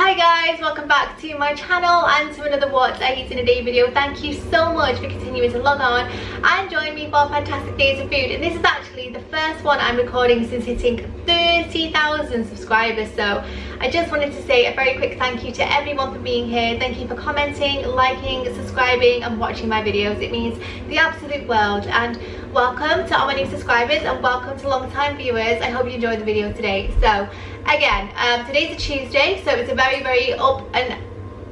Hi guys, welcome back to my channel and to another What I Eat in a Day video. Thank you so much for continuing to log on and join me for fantastic days of food. And this is actually the first one I'm recording since hitting 30,000 subscribers. So I just wanted to say a very quick thank you to everyone for being here. Thank you for commenting, liking, subscribing and watching my videos. It means the absolute world. And welcome to all my new subscribers and welcome to long time viewers. I hope you enjoyed the video today. So again, today's a Tuesday, so it's a very up and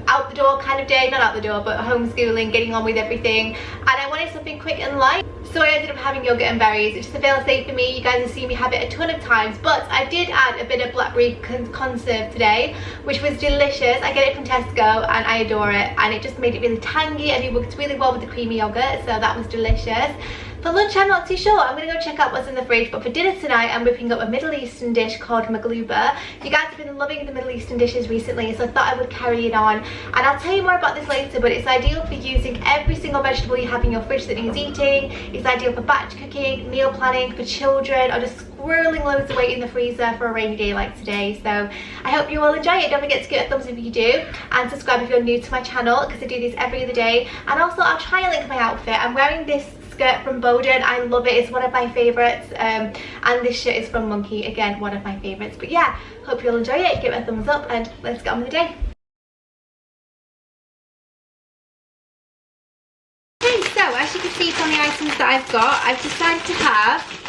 out the door kind of day. Not out the door, but homeschooling, getting on with everything. And I wanted something quick and light, so I ended up having yogurt and berries. It's just a fail safe for me. You guys have seen me have it a ton of times, but I did add a bit of blackberry conserve today, which was delicious. I get it from Tesco and I adore it, and it just made it really tangy and it worked really well with the creamy yogurt, so that was delicious. For lunch, I'm not too sure. I'm going to go check out what's in the fridge, but for dinner tonight, I'm whipping up a Middle Eastern dish called Maglooba. You guys have been loving the Middle Eastern dishes recently, so I thought I would carry it on. And I'll tell you more about this later, but it's ideal for using every single vegetable you have in your fridge that needs eating. It's ideal for batch cooking, meal planning, for children, or just squirreling loads of weight in the freezer for a rainy day like today. So I hope you all enjoy it. Don't forget to give it a thumbs up if you do, and subscribe if you're new to my channel, because I do these every other day. And also, I'll try and link my outfit. I'm wearing this skirt from Bowden. I love it. It's one of my favorites, and this shirt is from Monki, again one of my favorites. But yeah, hope you'll enjoy it. Give it a thumbs up and let's get on with the day. Okay, so as you can see from the items that I've got, I've decided to have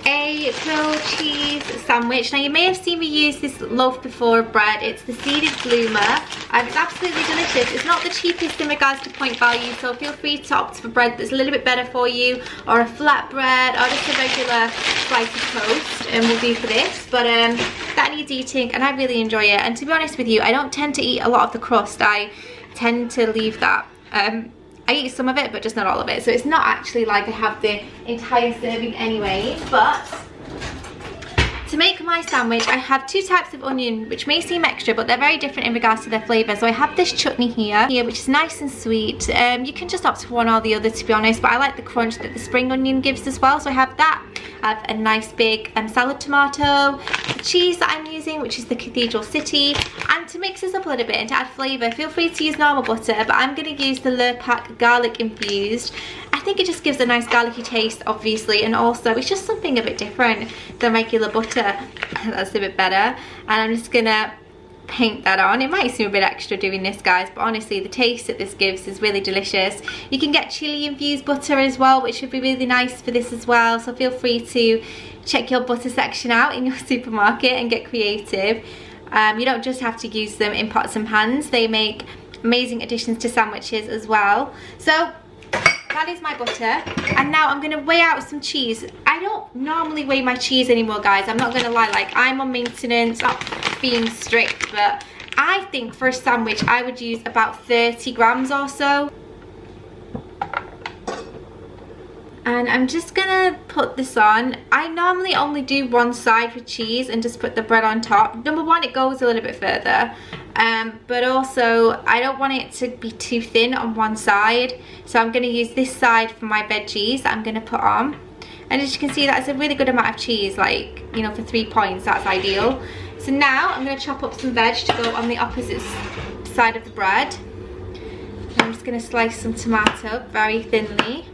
a grilled cheese sandwich. Now you may have seen me use this loaf before of bread. It's the seeded bloomer, and it's absolutely delicious. It's not the cheapest in regards to point value, so feel free to opt for bread that's a little bit better for you, or a flat bread, or just a regular slice of toast, and we'll do for this. But that needs eating and I really enjoy it. And to be honest with you, I don't tend to eat a lot of the crust. I tend to leave that. I eat some of it, but just not all of it. So it's not actually like I have the entire serving anyway. But to make my sandwich, I have two types of onion, which may seem extra, but they're very different in regards to their flavour. So I have this chutney here, which is nice and sweet. You can just opt for one or the other, to be honest, but I like the crunch that the spring onion gives as well. So I have that. I have a nice big salad tomato, the cheese that I'm using, which is the Cathedral City. And to mix this up a little bit and to add flavour, feel free to use normal butter, but I'm going to use the Lurpak garlic infused. I think it just gives a nice garlicky taste, obviously, and also it's just something a bit different than regular butter. That's a bit better. And I'm just going to paint that on. It might seem a bit extra doing this, guys, but honestly the taste that this gives is really delicious. You can get chili infused butter as well, which would be really nice for this as well, so feel free to check your butter section out in your supermarket and get creative. You don't just have to use them in pots and pans. They make amazing additions to sandwiches as well. So that is my butter, and now I'm going to weigh out some cheese. I don't normally weigh my cheese anymore, guys. I'm not going to lie, like, I'm on maintenance, not being strict, but I think for a sandwich I would use about 30 grams or so. And I'm just gonna put this on. I normally only do one side with cheese and just put the bread on top. Number one, it goes a little bit further, but also I don't want it to be too thin on one side, so I'm gonna use this side for my veggies that I'm gonna put on. And as you can see, that's a really good amount of cheese, like, you know, for 3 points, that's ideal. So now I'm gonna chop up some veg to go on the opposite side of the bread. And I'm just gonna slice some tomato very thinly.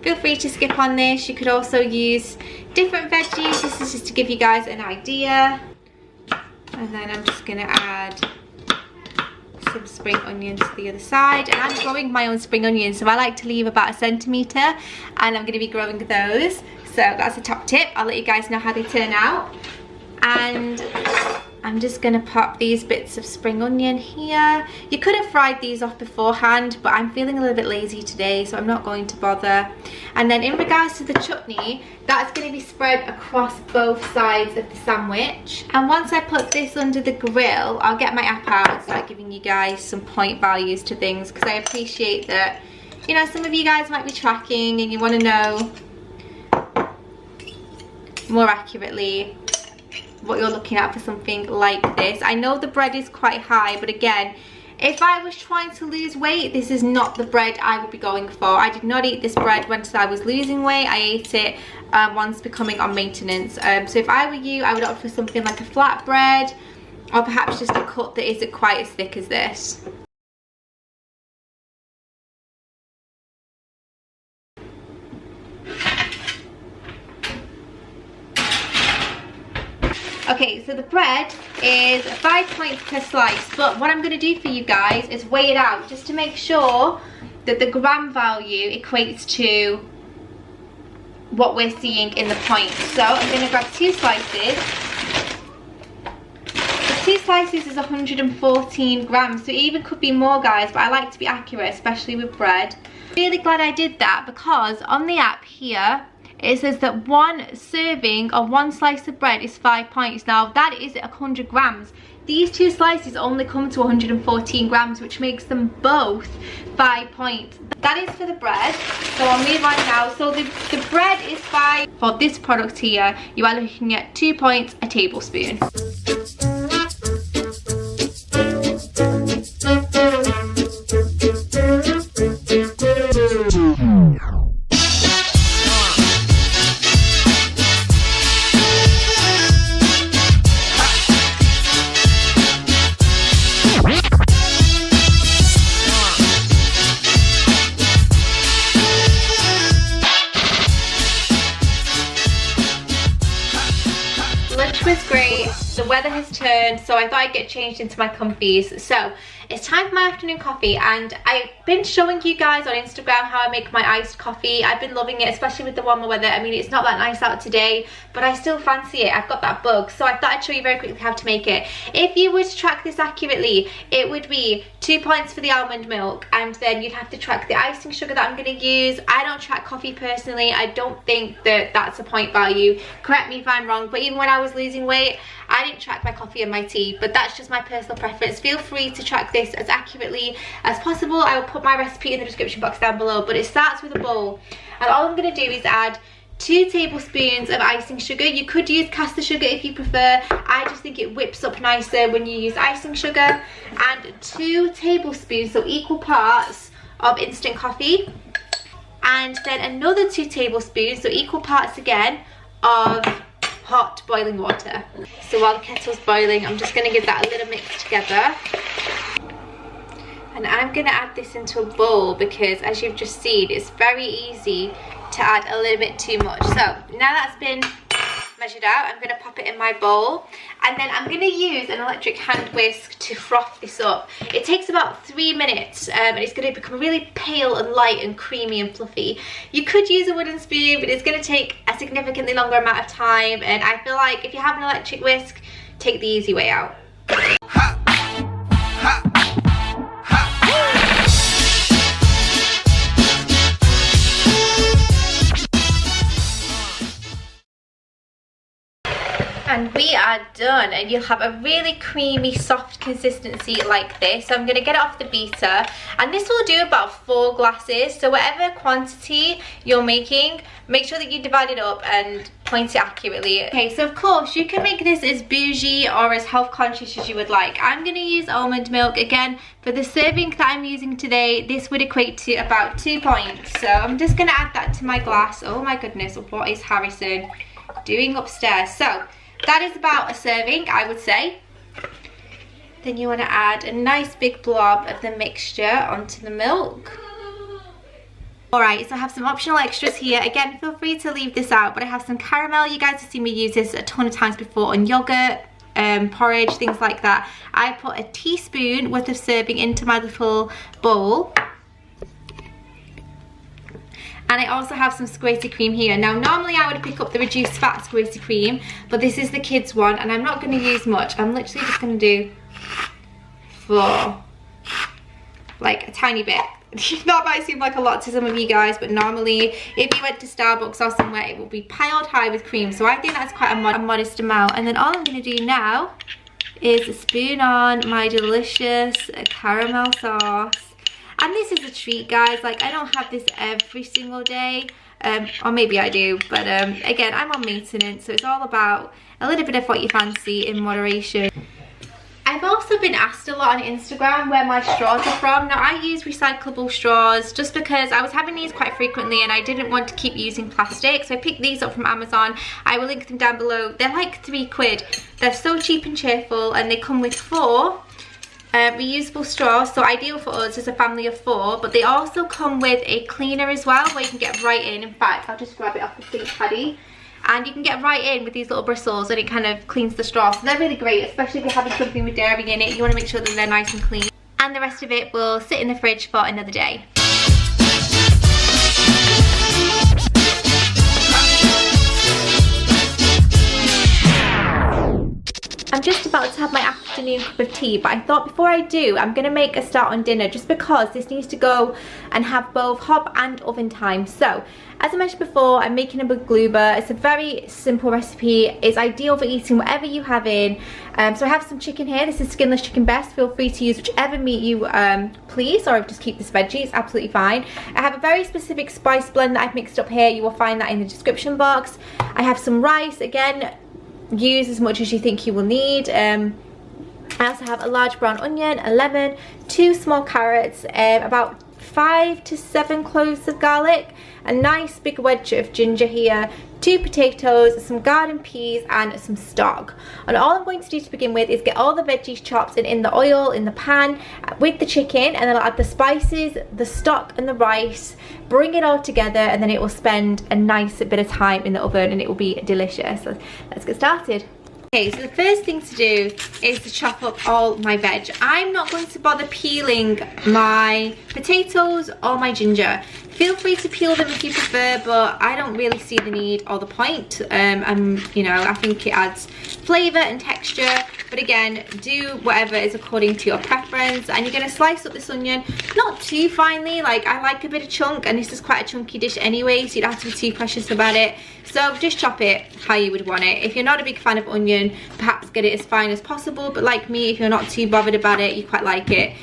Feel free to skip on this. You could also use different veggies. This is just to give you guys an idea. And then I'm just going to add some spring onions to the other side. And I'm growing my own spring onions, so I like to leave about 1 centimetre. And I'm going to be growing those. So that's a top tip. I'll let you guys know how they turn out. And I'm just going to pop these bits of spring onion here. You could have fried these off beforehand, but I'm feeling a little bit lazy today, so I'm not going to bother. And then in regards to the chutney, that's going to be spread across both sides of the sandwich. And once I put this under the grill, I'll get my app out and start giving you guys some point values to things, because I appreciate that, you know, some of you guys might be tracking and you want to know more accurately what you're looking at for something like this. I know the bread is quite high, but again, if I was trying to lose weight, this is not the bread I would be going for. I did not eat this bread once I was losing weight. I ate it once becoming on maintenance. So if I were you, I would opt for something like a flat bread, or perhaps just a cut that isn't quite as thick as this. Okay, so the bread is 5 points per slice, but what I'm going to do for you guys is weigh it out just to make sure that the gram value equates to what we're seeing in the points. So I'm going to grab 2 slices. The 2 slices is 114 grams, so it even could be more, guys, but I like to be accurate, especially with bread. Really glad I did that, because on the app here it says that 1 serving or 1 slice of bread is 5 points. Now that is 100 grams. These 2 slices only come to 114 grams, which makes them both 5 points. That is for the bread. So I'll move on now. So the bread is 5. For this product here, you are looking at 2 points a tablespoon. The weather has turned, so I thought I'd get changed into my comfies. So it's time for my afternoon coffee, and I've been showing you guys on Instagram how I make my iced coffee. I've been loving it, especially with the warmer weather. I mean, it's not that nice out today, but I still fancy it. I've got that bug, so I thought I'd show you very quickly how to make it. If you were to track this accurately, it would be 2 points for the almond milk, and then you'd have to track the icing sugar that I'm going to use. I don't track coffee personally. I don't think that that's a point value. Correct me if I'm wrong, but even when I was losing weight, I didn't track my coffee and my tea, but that's just my personal preference. Feel free to track this as accurately as possible. I will put my recipe in the description box down below, but it starts with a bowl, and all I'm going to do is add 2 tablespoons of icing sugar. You could use caster sugar if you prefer. I just think it whips up nicer when you use icing sugar. And 2 tablespoons, so equal parts, of instant coffee, and then another 2 tablespoons, so equal parts again, of hot boiling water. So while the kettle's boiling, I'm just going to give that a little mix together, and I'm going to add this into a bowl, because as you've just seen, it's very easy to add a little bit too much. So now that's been measured out, I'm going to pop it in my bowl, and then I'm going to use an electric hand whisk to froth this up. It takes about 3 minutes, and it's going to become really pale and light and creamy and fluffy. You could use a wooden spoon, but it's going to take a significantly longer amount of time, and I feel like if you have an electric whisk, take the easy way out. And we are done, and you'll have a really creamy, soft consistency like this. So I'm going to get it off the beater, and this will do about 4 glasses. So whatever quantity you're making, make sure that you divide it up and point it accurately. Okay, so of course you can make this as bougie or as health conscious as you would like. I'm going to use almond milk. Again, for the serving that I'm using today, this would equate to about 2 points. So I'm just going to add that to my glass. Oh my goodness, what is Harrison doing upstairs? So that is about a serving, I would say. Then you want to add a nice big blob of the mixture onto the milk. Alright, so I have some optional extras here. Again, feel free to leave this out, but I have some caramel. You guys have seen me use this a ton of times before on yogurt, porridge, things like that. I put a teaspoon worth of serving into my little bowl. And I also have some squirty cream here. Now normally I would pick up the reduced fat squirty cream, but this is the kids one, and I'm not going to use much. I'm literally just going to do for like a tiny bit. That might seem like a lot to some of you guys, but normally if you went to Starbucks or somewhere, it will be piled high with cream. So I think that's quite a modest amount. And then all I'm going to do now is spoon on my delicious caramel sauce. And this is a treat, guys. Like, I don't have this every single day, or maybe I do, but again, I'm on maintenance, so it's all about a little bit of what you fancy in moderation. I I've also been asked a lot on Instagram where my straws are from. Now I use recyclable straws just because I was having these quite frequently and I didn't want to keep using plastic, so I picked these up from Amazon. I will link them down below. They're like £3. They're so cheap and cheerful, and they come with 4 reusable straws, so ideal for us as a family of 4, but they also come with a cleaner as well where you can get right in. In fact, I'll just grab it off the sink paddy. And you can get right in with these little bristles and it kind of cleans the straw. So they're really great, especially if you're having something with dairy in it. You want to make sure that they're nice and clean. And the rest of it will sit in the fridge for another day. I'm just about to have my afternoon cup of tea, but I thought before I do, I'm going to make a start on dinner just because this needs to go and have both hob and oven time. So, as I mentioned before, I'm making a Maglooba. It's a very simple recipe. It's ideal for eating whatever you have in. So I have some chicken here. This is skinless chicken breast. Feel free to use whichever meat you please, or just keep this veggie. It's absolutely fine. I have a very specific spice blend that I've mixed up here. You will find that in the description box. I have some rice. Again, use as much as you think you will need. I also have a large brown onion, a lemon, 2 small carrots, about 5 to 7 cloves of garlic, a nice big wedge of ginger here, 2 potatoes, some garden peas and some stock. And all I'm going to do to begin with is get all the veggies chopped and in the oil in the pan with the chicken, and then I'll add the spices, the stock and the rice, bring it all together, and then it will spend a nice bit of time in the oven and it will be delicious. So let's get started. Okay, so the first thing to do is to chop up all my veg. I'm not going to bother peeling my potatoes or my ginger. Feel free to peel them if you prefer, but I don't really see the need or the point. You know, I think it adds flavour and texture. But again, do whatever is according to your preference. And you're going to slice up this onion, not too finely. Like, I like a bit of chunk, and this is quite a chunky dish anyway, so you don't have to be too precious about it. So just chop it how you would want it. If you're not a big fan of onion, perhaps get it as fine as possible. But like me, if you're not too bothered about it, you quite like it,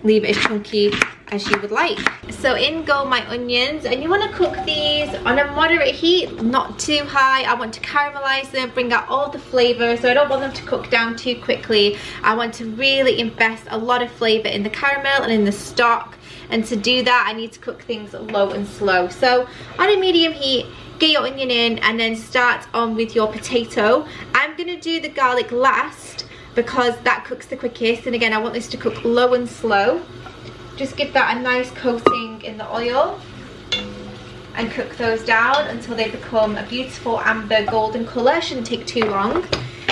leave it as chunky as you would like. So in go my onions, and you want to cook these on a moderate heat, not too high. I want to caramelize them, bring out all the flavor, so I don't want them to cook down too quickly. I want to really invest a lot of flavor in the caramel and in the stock, and to do that I need to cook things low and slow. So on a medium heat, get your onion in, and then start on with your potato. I'm gonna do the garlic last because that cooks the quickest, and again I want this to cook low and slow. Just give that a nice coating in the oil and cook those down until they become a beautiful amber golden colour. Shouldn't take too long.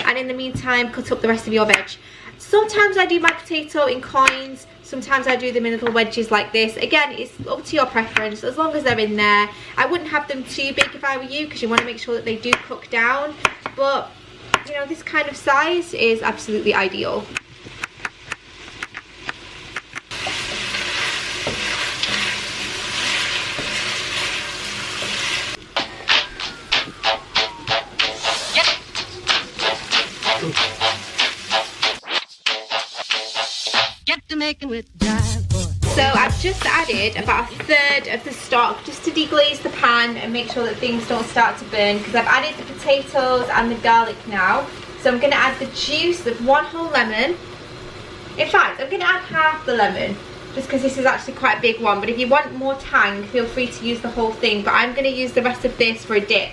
And in the meantime, cut up the rest of your veg. Sometimes I do my potato in coins, sometimes I do them in little wedges like this. Again, it's up to your preference, as long as they're in there. I wouldn't have them too big if I were you, because you want to make sure that they do cook down. But, you know, this kind of size is absolutely ideal. So I've just added about 1/3 of the stock just to deglaze the pan and make sure that things don't start to burn, because I've added the potatoes and the garlic now. So I'm going to add the juice of 1 whole lemon. In fact, I'm going to add half the lemon just because this is actually quite a big one, but if you want more tang, feel free to use the whole thing, but I'm going to use the rest of this for a dip.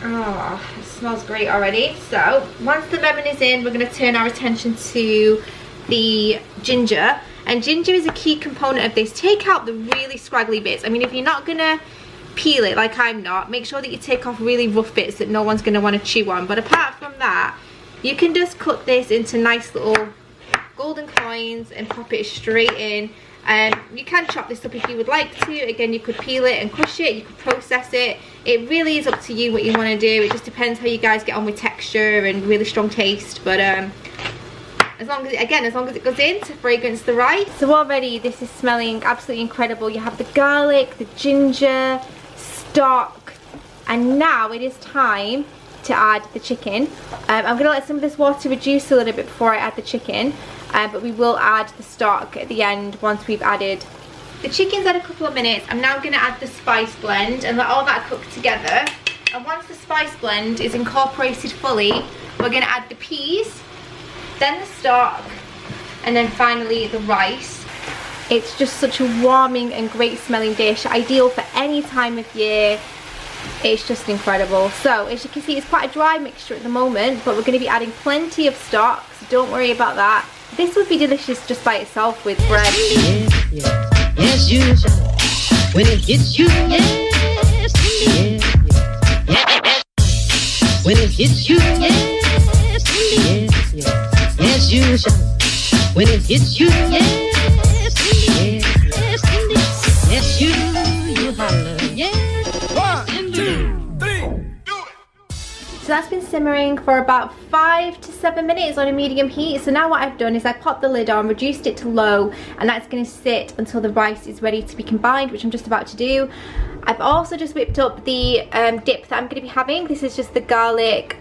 Oh, it smells great already. So once the lemon is in, we're going to turn our attention to the ginger, and ginger is a key component of this. Take out the really scraggly bits. I mean, if you're not going to peel it like I'm not, make sure that you take off really rough bits that no one's going to want to chew on. But apart from that, you can just cut this into nice little golden coins and pop it straight in. You can chop this up if you would like to. Again, you could peel it and crush it, you could process it. It really is up to you what you want to do. It just depends how you guys get on with texture and really strong taste. But as long as it goes in to fragrance the rice. So already this is smelling absolutely incredible. You have the garlic, the ginger, stock, and now it is time to add the chicken. I'm going to let some of this water reduce a little bit before I add the chicken, but we will add the stock at the end once we've added. The chicken's had a couple of minutes. I'm now going to add the spice blend and let all that cook together. And once the spice blend is incorporated fully, We're gonna add the peas, then the stock, and then finally the rice. It's just such a warming and great smelling dish, ideal for any time of year. It's just incredible. So as you can see, it's quite a dry mixture at the moment, but we're going to be adding plenty of stock, so don't worry about that. This would be delicious just by itself with bread. Yes, yes, yes, you shall. When it hits you, yes, yes, yes. When it hits you, yes, yes, yes, yes, you shall. When it hits you, yes, yes, yes, yes, you holler, yes. 1, 2, 3, do it! So that's been simmering for about 5 to 7 minutes on a medium heat. So now what I've done is I popped the lid on, reduced it to low, and that's going to sit until the rice is ready to be combined, which I'm just about to do. I've also just whipped up the dip that I'm going to be having. This is just the garlic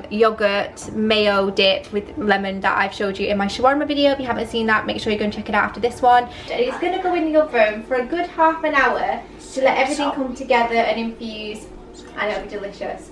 yogurt mayo dip with lemon that I've showed you in my shawarma video. If you haven't seen that, make sure you go and check it out after this one. And it's going to go in the oven for a good half an hour to let everything come together and infuse, and it'll be delicious.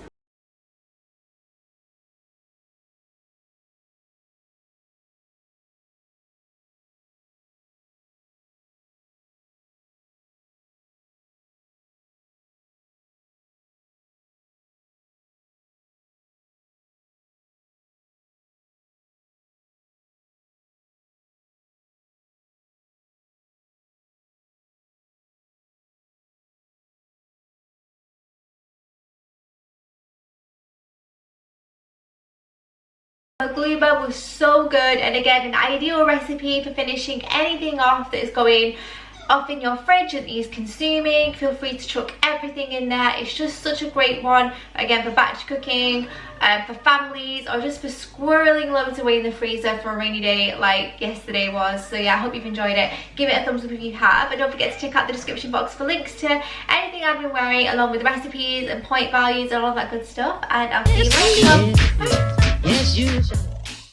Maglooba was so good, and again, an ideal recipe for finishing anything off that is going off in your fridge and is consuming. Feel free to chuck everything in there. It's just such a great one, again, for batch cooking, for families, or just for squirreling loads away in the freezer for a rainy day like yesterday was. So yeah, I hope you've enjoyed it. Give it a thumbs up if you have, and don't forget to check out the description box for links to anything I've been wearing, along with recipes and point values and all that good stuff, and I'll see you later. Bye. Yes, you shall.